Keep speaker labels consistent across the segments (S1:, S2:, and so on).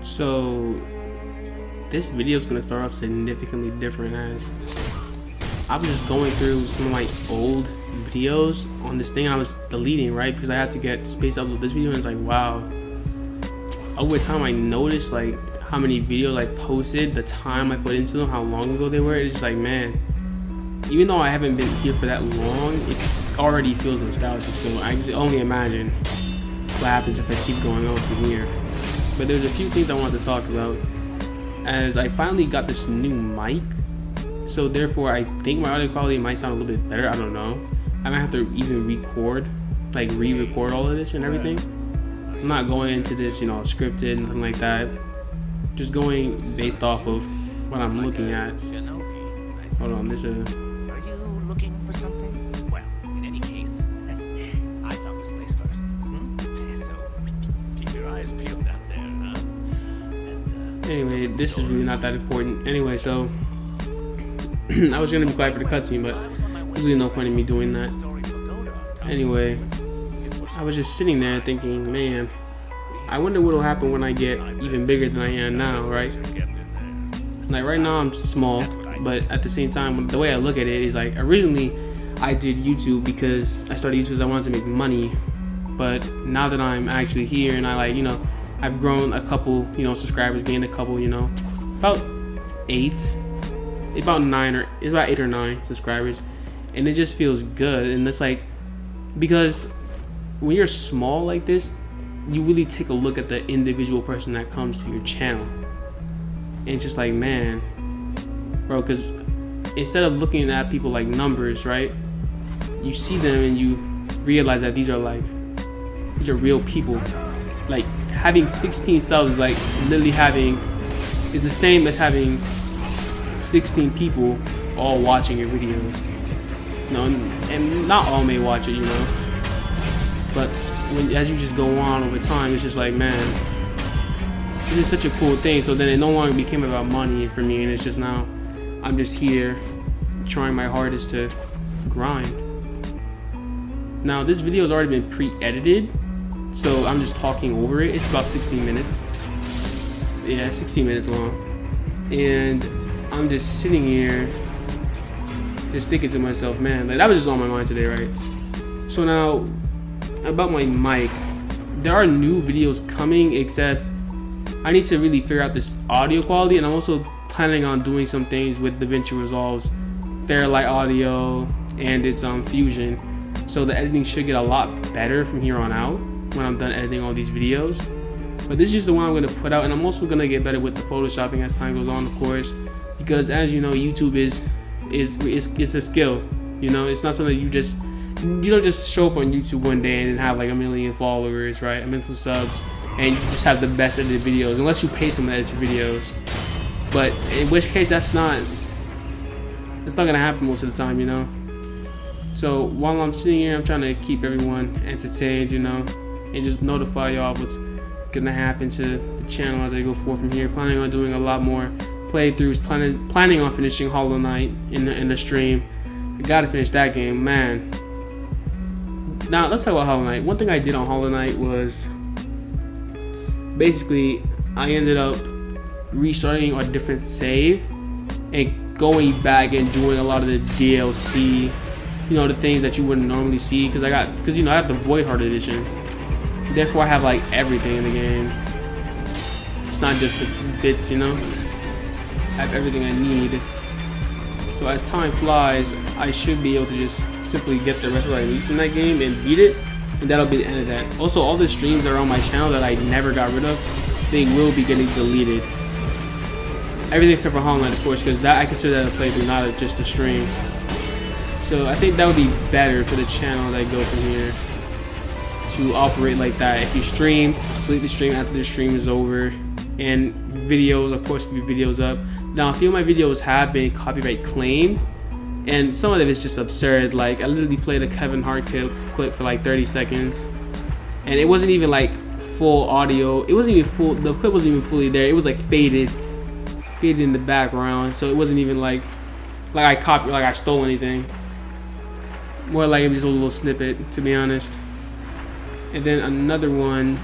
S1: So this video is gonna start off significantly different, as I was just going through some of my old videos on this thing I was deleting, right? Because I had to get space to upload this video, and it's like, wow. Over time, I noticed like how many videos I posted, the time I put into them, how long ago they were. It's just like, man, even though I haven't been here for that long, it already feels nostalgic. So I can only imagine what happens if I keep going on from here. But there's a few things I wanted to talk about, as I finally got this new mic. So therefore, I think my audio quality might sound a little bit better. I don't know. I might have to even record, like re-record all of this and everything. I'm not going into this, you know, scripted, nothing like that. Just going based off of what I'm looking at. Hold on, there's a...
S2: Are you looking for something? Well, in any case, I found this place first. So, keep your eyes peeled out there, huh? And,
S1: anyway, this is really not that important. Anyway, so... I was gonna be quiet for the cutscene, but there's really no point in me doing that. Anyway, I was just sitting there thinking, man, I wonder what'll happen when I get even bigger than I am now, right? Like right now I'm small, but at the same time, the way I look at it is like, originally I did YouTube because I started YouTube because I wanted to make money. But now that I'm actually here and I, like, you know, I've grown a couple, you know, subscribers, gained a couple, you know, about 8 or 9 subscribers, and it just feels good. And it's like, because when you're small like this, you really take a look at the individual person that comes to your channel, and it's just like, man, bro, because instead of looking at people like numbers, right, you see them and you realize that these are real people. Like having 16 subs is like literally is the same as having 16 people all watching your videos. You know, and not all may watch it, you know, but as you just go on over time, it's just like, man, this is such a cool thing. So then it no longer became about money for me, and it's just now I'm just here trying my hardest to grind. Now this video has already been pre-edited, so I'm just talking over it. It's about 16 minutes. Yeah, 16 minutes long. And I'm just sitting here just thinking to myself, man, like that was just on my mind today, right? So now, about my mic, there are new videos coming, except I need to really figure out this audio quality, and I'm also planning on doing some things with DaVinci Resolve's Fairlight audio and its Fusion, so the editing should get a lot better from here on out when I'm done editing all these videos. But this is just the one I'm going to put out, and I'm also going to get better with the photoshopping as time goes on, of course, because as you know, YouTube is a skill. You know, it's not something you don't just show up on YouTube one day and have like 1 million followers, right? 1 million subs, and you just have the best edited videos, unless you pay someone to edit your videos. But in which case, that's not gonna happen most of the time, you know. So while I'm sitting here, I'm trying to keep everyone entertained, you know, and just notify y'all what's gonna happen to the channel as I go forward from here. Planning on doing a lot more playthroughs, planning on finishing Hollow Knight in the stream. I gotta finish that game, man. Now let's talk about Hollow Knight. One thing I did on Hollow Knight was basically I ended up restarting a different save and going back and doing a lot of the DLC, you know, the things that you wouldn't normally see, because you know, I have the Void Heart edition. Therefore I have like everything in the game. It's not just the bits, you know. I have everything I need. So as time flies, I should be able to just simply get the rest of what I need from that game and beat it, and that'll be the end of that. Also, all the streams that are on my channel that I never got rid of, they will be getting deleted. Everything except for Hollow Knight, of course, because that I consider that a playthrough, not just a stream. So I think that would be better for the channel that go from here to operate like that. If you stream, complete the stream after the stream is over, and videos, of course, keep videos up. Now, a few of my videos have been copyright claimed, and some of it is just absurd. Like I literally played a Kevin Hart clip for like 30 seconds, and it wasn't even like full audio. It wasn't even full. The clip wasn't even fully there. It was like faded in the background, so it wasn't even like I stole anything. More like it was a little snippet, to be honest. And then another one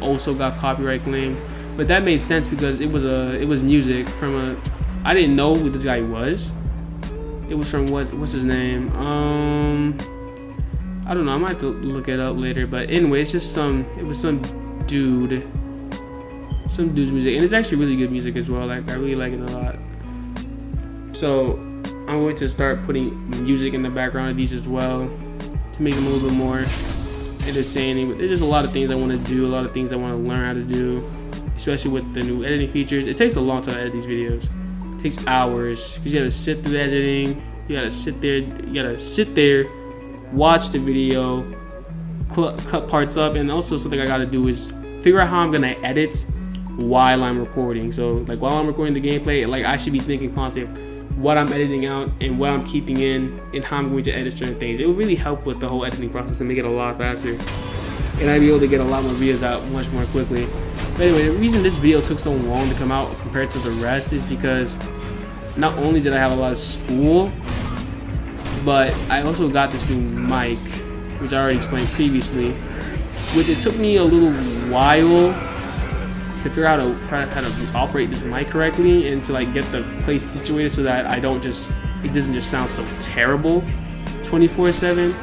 S1: also got copyright claimed. But that made sense because it was music from a, I didn't know who this guy was. It was from what's his name? I don't know. I might have to look it up later. But anyway, it was some dude's music, and it's actually really good music as well. Like I really like it a lot. So I'm going to start putting music in the background of these as well to make them a little bit more entertaining. But there's just a lot of things I want to do, a lot of things I want to learn how to do, especially with the new editing features. It takes a long time to edit these videos. It takes hours because you gotta sit through the editing. You gotta sit there, watch the video, cut parts up, and also something I gotta do is figure out how I'm gonna edit while I'm recording. So like while I'm recording the gameplay, like I should be thinking constantly what I'm editing out and what I'm keeping in and how I'm going to edit certain things. It will really help with the whole editing process and make it a lot faster. And I'd be able to get a lot more videos out much more quickly. But anyway, the reason this video took so long to come out compared to the rest is because not only did I have a lot of school, but I also got this new mic, which I already explained previously, which it took me a little while to figure out how to operate this mic correctly and to like get the place situated so that it doesn't just sound so terrible 24/7.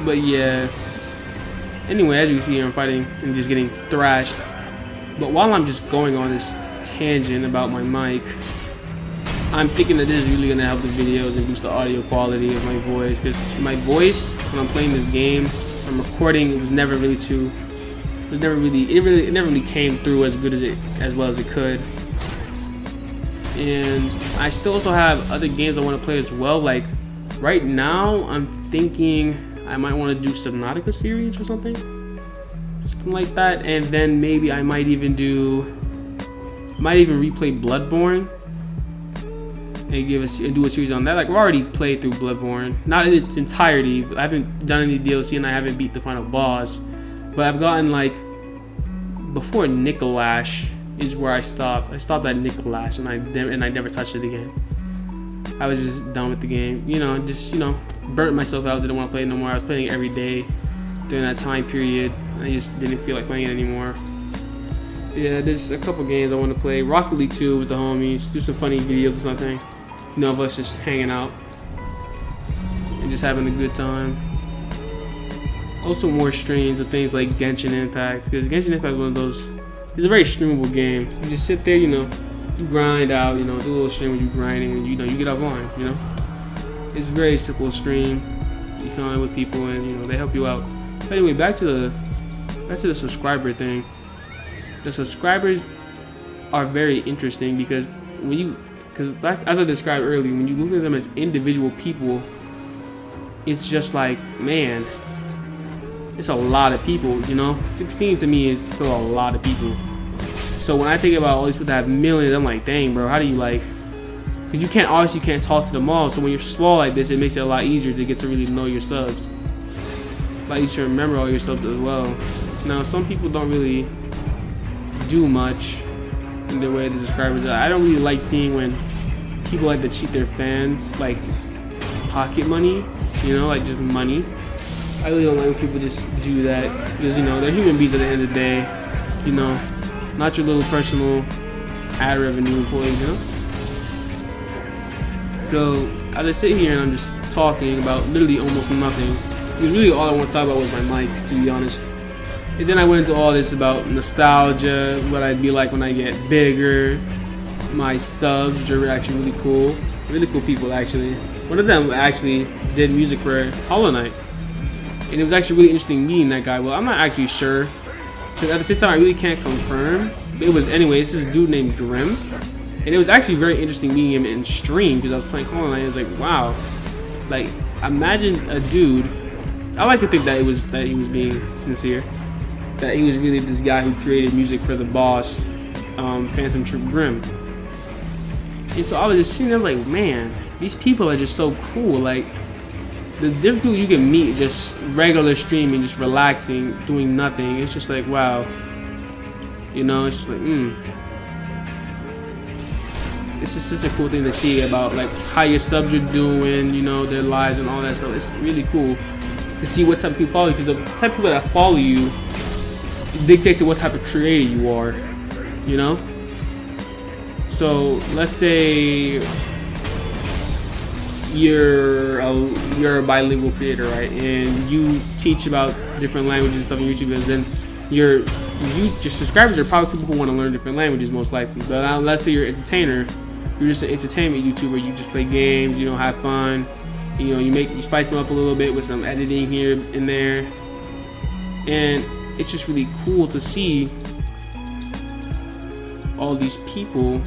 S1: But yeah, anyway, as you can see, I'm fighting and just getting thrashed. But while I'm just going on this tangent about my mic, I'm thinking that this is really gonna help the videos and boost the audio quality of my voice, because my voice when I'm playing this game, I'm recording, it never really came through as well as it could. And I still also have other games I want to play as well. Like right now, I'm thinking I might want to do Subnautica series or something like that, and then maybe I might even replay Bloodborne and do a series on that. Like I've already played through Bloodborne, not in its entirety. I haven't done any DLC and I haven't beat the final boss, but I've gotten like before Nicolash is where I stopped. I stopped at Nicolash and I never touched it again. I was just done with the game. Burnt myself out. Didn't want to play it no more. I was playing it every day during that time period. I just didn't feel like playing it anymore. Yeah, there's a couple games I want to play. Rocket League 2 with the homies. Do some funny videos or something. Of us just hanging out and just having a good time. Also more streams of things like Genshin Impact, because Genshin Impact is one of those, it's a very streamable game. You just sit there, you grind out, do a little stream when you're grinding, and you get offline, It's a very simple stream. You come in with people and they help you out. But anyway, back to the subscriber thing. The subscribers are very interesting because as I described earlier, when you look at them as individual people, it's just like, man, it's a lot of people, 16 to me is still a lot of people. So when I think about all these people that have millions, I'm like, dang, bro, how do you because you can't talk to them all. So when you're small like this, it makes it a lot easier to get to really know your subs. A lot easier to remember all your subs as well. Now, some people don't really do much in the way the subscribers are. I don't really like seeing when people like to cheat their fans, like pocket money, like just money. I really don't like when people just do that because they're human beings at the end of the day, not your little personal ad revenue employees, So as I sit here and I'm just talking about literally almost nothing, because really all I want to talk about was my mic, to be honest. And then I went into all this about nostalgia, what I'd be like when I get bigger. My subs are actually really cool people actually. One of them actually did music for Hollow Knight, and it was actually really interesting meeting that guy. Well, I'm not actually sure, because at the same time I really can't confirm. But it was anyway. It's this dude named Grim, and it was actually very interesting meeting him in stream because I was playing Hollow Knight. And I was like, wow, like imagine a dude. I like to think that he was being sincere. That he was really this guy who created music for the boss, Phantom Troop Grim. And so I was just sitting there like, man, these people are just so cool. Like, the different people you can meet just regular streaming, just relaxing, doing nothing. It's just like, wow. It's just like, It's just such a cool thing to see about like how your subs are doing, their lives and all that stuff. It's really cool to see what type of people follow you, because the type of people that follow you dictate to what type of creator you are, you know. So let's say you're a bilingual creator, right? And you teach about different languages and stuff on YouTube, and then your subscribers are probably people who want to learn different languages, most likely. But let's say you're an entertainer, you're just an entertainment YouTuber. You just play games, you know, have fun. You know, you spice them up a little bit with some editing here and there, and it's just really cool to see all these people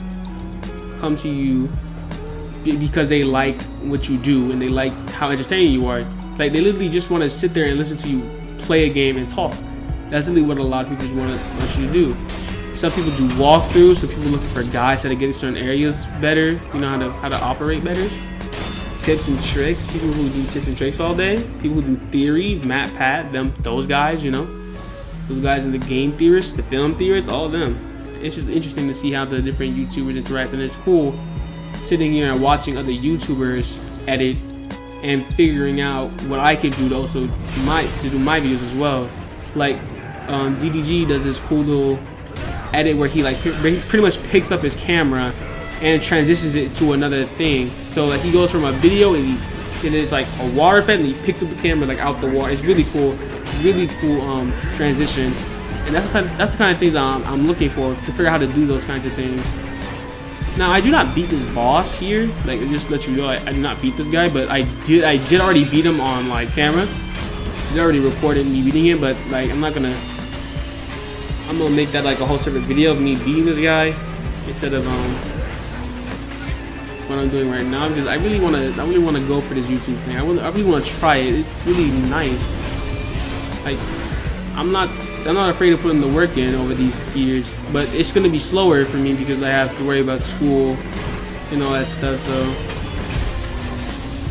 S1: come to you because they like what you do and they like how entertaining you are. Like, they literally just want to sit there and listen to you play a game and talk. That's really what a lot of people just want you to do. Some people do walkthroughs, some people looking for guides how to get in certain areas better, you know, how to operate better. Tips and tricks, people who do tips and tricks all day, people who do theories, Matt, Pat, those guys, you know, those guys in the game theorists, the film theorists, all of them. It's just interesting to see how the different YouTubers interact, and it's cool sitting here and watching other YouTubers edit and figuring out what I could do to also do my videos as well. Like DDG does this cool little edit where he like pretty much picks up his camera and transitions it to another thing. So like he goes from a video and it's like a water effect, and he picks up the camera like out the water. It's really cool transition. And that's the kind of things I'm looking for to figure out how to do those kinds of things. Now, I do not beat this boss here. Like, just to let you know, I do not beat this guy, but I did already beat him on like camera. They already recorded me beating him, but like I'm gonna make that like a whole separate video of me beating this guy instead of what I'm doing right now, because I really wanna go for this YouTube thing. I really wanna try it. It's really nice. Like, I'm not afraid to put in the work in over these years, but it's gonna be slower for me because I have to worry about school and all that stuff. So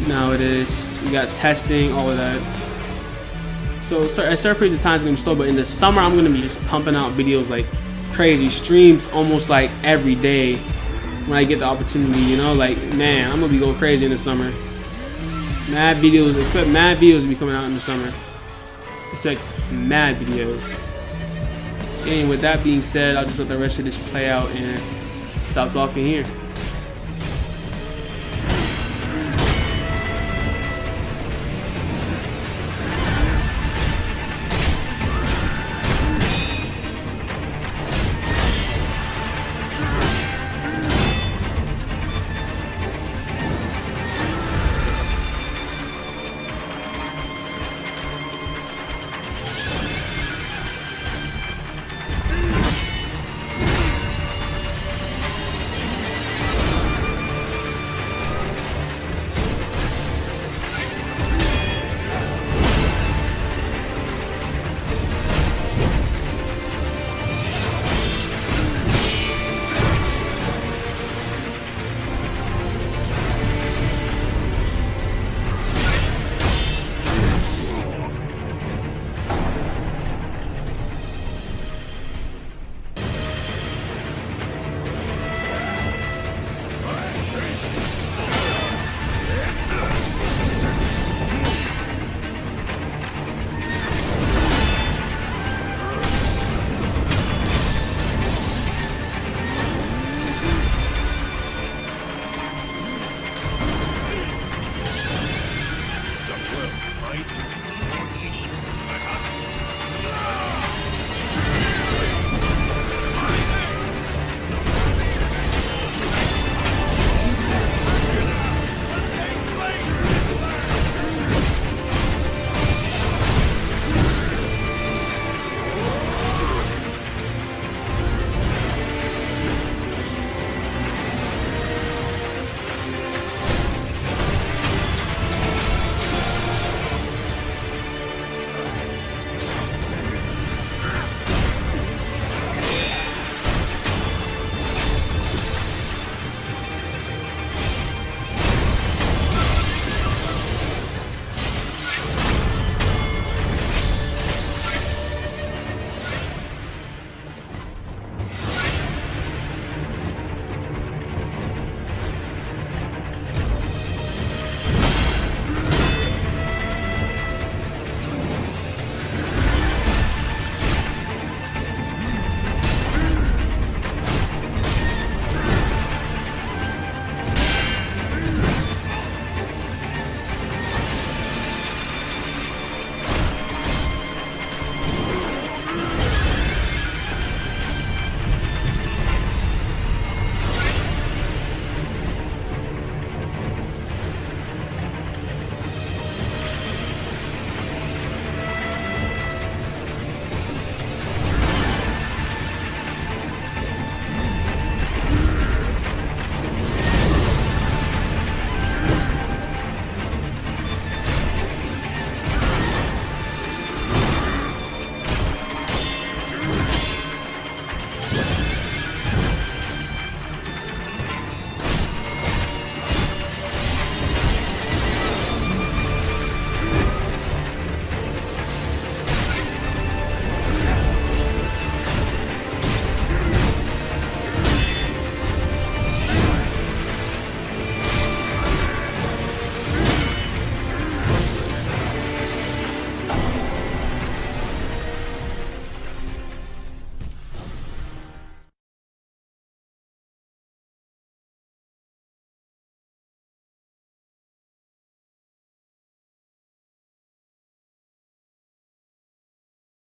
S1: now it is. We got testing, all of that. So at certain periods of time it's gonna be slow, but in the summer I'm gonna be just pumping out videos like crazy, streams almost like every day when I get the opportunity. You know, like, man, I'm gonna be going crazy in the summer. Mad videos, expect mad videos to be coming out in the summer. Expect mad videos. And with that being said, I'll just let the rest of this play out and stop talking here.